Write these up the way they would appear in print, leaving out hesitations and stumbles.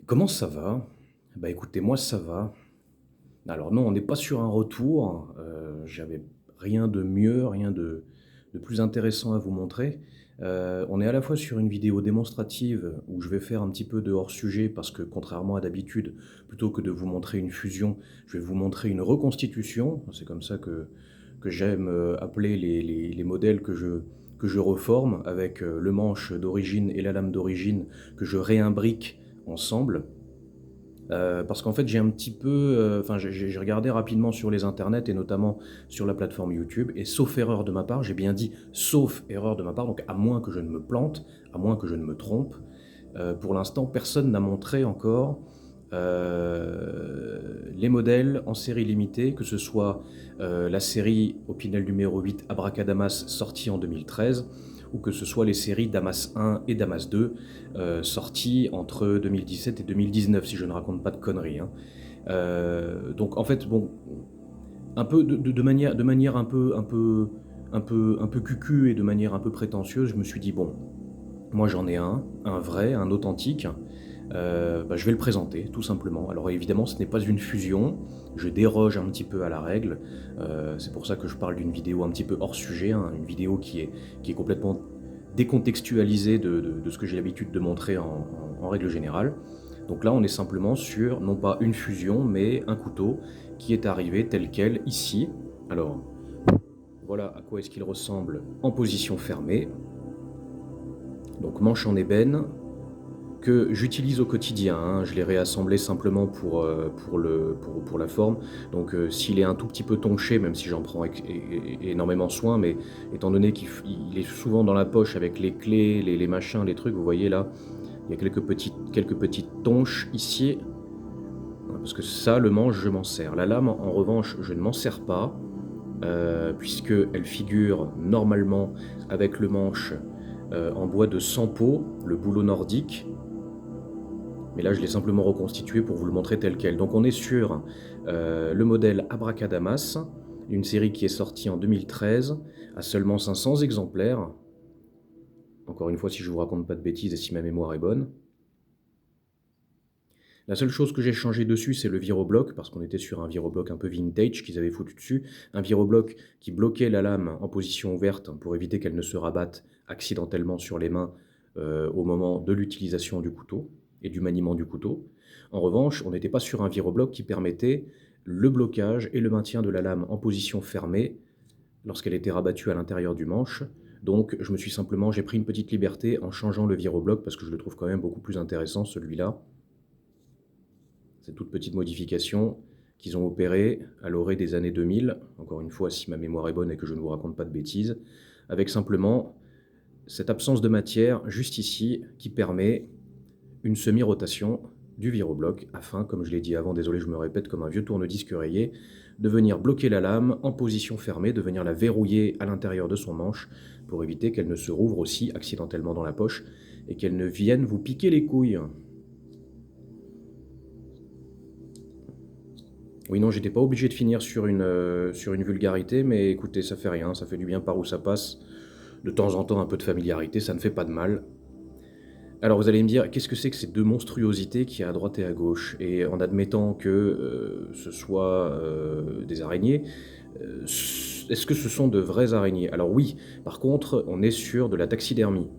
Comment ça va? Bah, écoutez, moi ça va. Alors non, on n'est pas sur un retour, j'avais rien de mieux, rien de plus intéressant à vous montrer. On est à la fois sur une vidéo démonstrative où je vais faire un petit peu de hors sujet parce que contrairement à d'habitude, plutôt que de vous montrer une fusion, je vais vous montrer une reconstitution. C'est comme ça que j'aime, appeler les modèles que je reforme avec, le manche d'origine et la lame d'origine que je réimbrique ensemble. Parce qu'en fait, j'ai un petit peu, enfin, j'ai regardé rapidement sur les internets et notamment sur la plateforme YouTube et sauf erreur de ma part, j'ai bien dit sauf erreur de ma part, donc à moins que je ne me plante, à moins que je ne me trompe, pour l'instant, personne n'a montré encore, les modèles en série limitée, que ce soit, la série Opinel numéro 8 Abracadamas sortie en 2013 ou que ce soit les séries Damas 1 et Damas 2, sorties entre 2017 et 2019, si je ne raconte pas de conneries, hein. Donc en fait, bon, un peu de manière un peu cucu et de manière un peu prétentieuse, je me suis dit: «Bon, moi j'en ai un vrai, un authentique, bah, je vais le présenter tout simplement». Alors évidemment, ce n'est pas une fusion, je déroge un petit peu à la règle, c'est pour ça que je parle d'une vidéo un petit peu hors sujet, hein, une vidéo qui est complètement décontextualisée de ce que j'ai l'habitude de montrer en règle générale. Donc là, on est simplement sur, non pas une fusion, mais un couteau qui est arrivé tel quel ici. Alors, voilà à quoi est-ce qu'il ressemble en position fermée. Donc manche en ébène, que j'utilise au quotidien, hein. Je l'ai réassemblé simplement pour la forme. Donc s'il est un tout petit peu tonché, même si j'en prends énormément soin, mais étant donné qu'il est souvent dans la poche avec les clés, les machins, les trucs, vous voyez là, il y a quelques petites tonches ici, parce que ça, le manche, je m'en sers. La lame, en revanche, je ne m'en sers pas, puisqu'elle figure normalement avec le manche en bois de Sampo, le bouleau nordique. Mais là, je l'ai simplement reconstitué pour vous le montrer tel quel. Donc on est sur le modèle Abracadamas, une série qui est sortie en 2013, à seulement 500 exemplaires. Encore une fois, si je vous raconte pas de bêtises et si ma mémoire est bonne. La seule chose que j'ai changé dessus, c'est le virobloc, parce qu'on était sur un virobloc un peu vintage qu'ils avaient foutu dessus. Un virobloc qui bloquait la lame en position ouverte pour éviter qu'elle ne se rabatte accidentellement sur les mains au moment de l'utilisation du couteau et du maniement du couteau. En revanche, on n'était pas sur un virobloc qui permettait le blocage et le maintien de la lame en position fermée lorsqu'elle était rabattue à l'intérieur du manche. Donc j'ai pris une petite liberté en changeant le virobloc parce que je le trouve quand même beaucoup plus intéressant celui-là. Cette toute petite modification qu'ils ont opérée à l'orée des années 2000, encore une fois si ma mémoire est bonne et que je ne vous raconte pas de bêtises, avec simplement cette absence de matière juste ici qui permet une semi-rotation du virobloc afin, comme je l'ai dit avant, désolé je me répète comme un vieux tourne-disque rayé, de venir bloquer la lame en position fermée, de venir la verrouiller à l'intérieur de son manche pour éviter qu'elle ne se rouvre aussi accidentellement dans la poche et qu'elle ne vienne vous piquer les couilles. Oui, non, j'étais pas obligé de finir sur une vulgarité, mais écoutez, ça fait rien, ça fait du bien par où ça passe. De temps en temps, un peu de familiarité, ça ne fait pas de mal. Alors vous allez me dire, qu'est-ce que c'est que ces deux monstruosités qu'il y a à droite et à gauche? Et en admettant que ce soit des araignées, est-ce que ce sont de vraies araignées? Alors oui, par contre, on est sur de la taxidermie.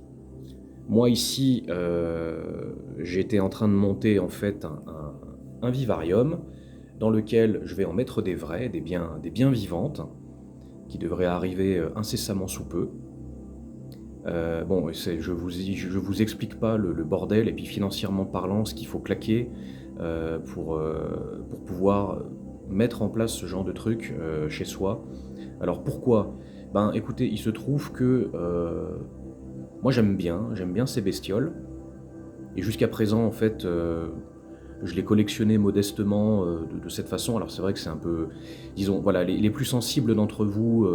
Moi ici, j'étais en train de monter en fait un vivarium dans lequel je vais en mettre des vraies, des biens vivantes, qui devraient arriver incessamment sous peu. Bon, je vous explique pas le bordel, et puis financièrement parlant, ce qu'il faut claquer pour pouvoir mettre en place ce genre de truc chez soi. Alors pourquoi? Ben écoutez, il se trouve que moi j'aime bien ces bestioles, et jusqu'à présent en fait je les collectionnais modestement de cette façon. Alors c'est vrai que c'est un peu, disons, voilà, les plus sensibles d'entre vous,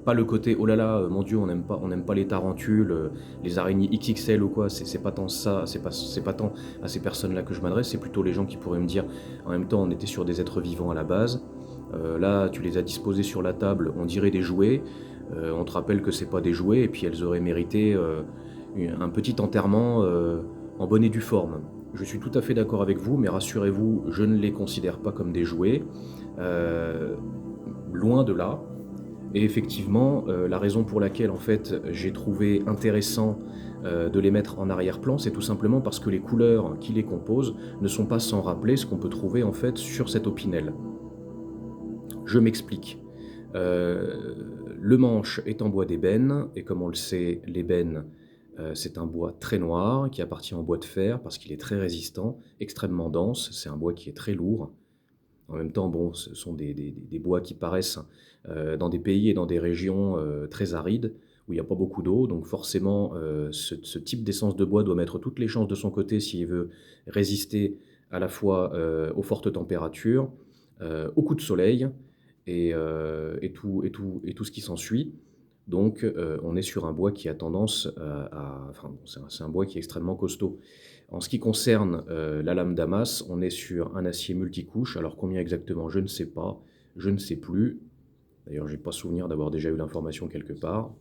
pas le côté oh là là, mon Dieu, on n'aime pas les tarentules, les araignées XXL ou quoi. C'est pas tant ça, c'est pas tant à ces personnes-là que je m'adresse. C'est plutôt les gens qui pourraient me dire, en même temps, on était sur des êtres vivants à la base. Là, tu les as disposés sur la table, on dirait des jouets. On te rappelle que c'est pas des jouets, et puis elles auraient mérité un petit enterrement en bonne et due forme. je suis tout à fait d'accord avec vous, mais rassurez-vous, je ne les considère pas comme des jouets, heu, loin de là. Et effectivement, la raison pour laquelle, en fait, j'ai trouvé intéressant, de les mettre en arrière-plan, c'est tout simplement parce que les couleurs qui les composent ne sont pas sans rappeler ce qu'on peut trouver, en fait, sur cette Opinel. Je m'explique. Le manche est en bois d'ébène et comme on le sait, l'ébène, c'est un bois très noir qui appartient au bois de fer parce qu'il est très résistant, extrêmement dense. C'est un bois qui est très lourd. En même temps, bon, ce sont des bois qui paraissent, dans des pays et dans des régions, très arides, où il y a pas beaucoup d'eau. Donc forcément, ce type d'essence de bois doit mettre toutes les chances de son côté s'il veut résister à la fois, aux fortes températures, aux coups de soleil et tout ce qui s'ensuit. Donc, on est sur un bois qui a tendance, enfin, bon, c'est un bois qui est extrêmement costaud. En ce qui concerne, la lame Damas, on est sur un acier multicouche. Alors combien exactement? Je ne sais pas, je ne sais plus. D'ailleurs, j'ai pas souvenir d'avoir déjà eu l'information quelque part.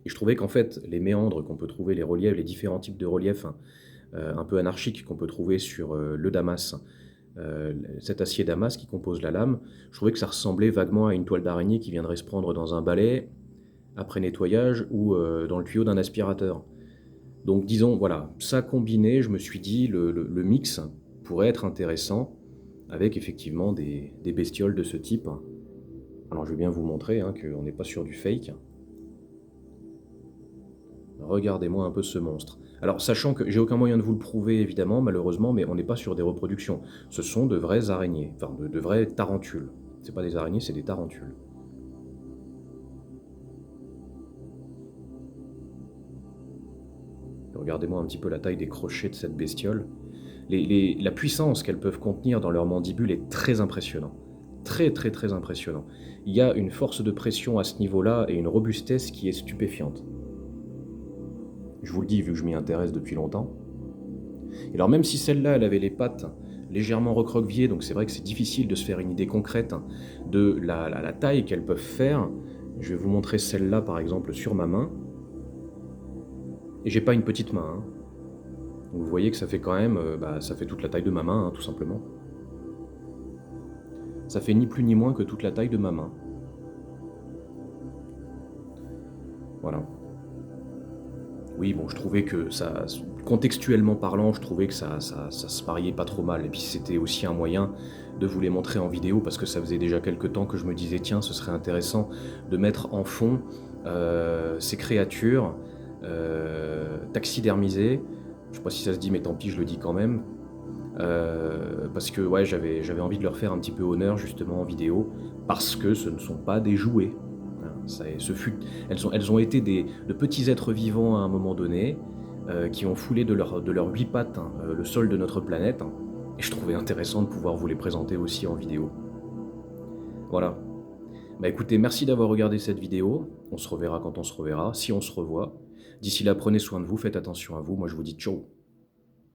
Et je trouvais qu'en fait, les méandres qu'on peut trouver, les reliefs, les différents types de reliefs, hein, un peu anarchiques qu'on peut trouver sur, le Damas, cet acier Damas qui compose la lame, je trouvais que ça ressemblait vaguement à une toile d'araignée qui viendrait se prendre dans un balai après nettoyage ou, dans le tuyau d'un aspirateur. Donc disons, voilà, ça combiné, je me suis dit le mix pourrait être intéressant avec effectivement des bestioles de ce type. Alors je vais bien vous montrer, hein, qu'on n'est pas sur du fake. Regardez-moi un peu ce monstre. Alors sachant que j'ai aucun moyen de vous le prouver évidemment, malheureusement, mais on n'est pas sur des reproductions. Ce sont de vraies araignées, enfin de vraies tarentules. C'est pas des araignées, c'est des tarentules. Regardez-moi un petit peu la taille des crochets de cette bestiole. La puissance qu'elles peuvent contenir dans leur mandibule est très impressionnant. Très, très, très impressionnant. Il y a une force de pression à ce niveau-là et une robustesse qui est stupéfiante. Je vous le dis, vu que je m'y intéresse depuis longtemps. Et alors même si celle-là, elle avait les pattes légèrement recroquevillées, donc c'est vrai que c'est difficile de se faire une idée concrète de la taille qu'elles peuvent faire, je vais vous montrer celle-là par exemple sur ma main. Et j'ai pas une petite main, hein. Donc vous voyez que ça fait quand même, ça fait toute la taille de ma main, hein, tout simplement. Ça fait ni plus ni moins que toute la taille de ma main. Voilà. Oui, bon, je trouvais que ça, contextuellement parlant, je trouvais que ça se mariait pas trop mal. Et puis c'était aussi un moyen de vous les montrer en vidéo parce que ça faisait déjà quelques temps que je me disais, tiens, ce serait intéressant de mettre en fond ces créatures taxidermisées. Je sais pas si ça se dit, mais tant pis, je le dis quand même. Parce que ouais, j'avais envie de leur faire un petit peu honneur justement en vidéo, parce que ce ne sont pas des jouets. Hein, elles ont été de petits êtres vivants à un moment donné, qui ont foulé de leurs 8 pattes, hein, le sol de notre planète, hein, et je trouvais intéressant de pouvoir vous les présenter aussi en vidéo. Voilà. Bah écoutez, merci d'avoir regardé cette vidéo. On se reverra quand on se reverra, si on se revoit. D'ici là, prenez soin de vous, faites attention à vous. Moi, je vous dis ciao.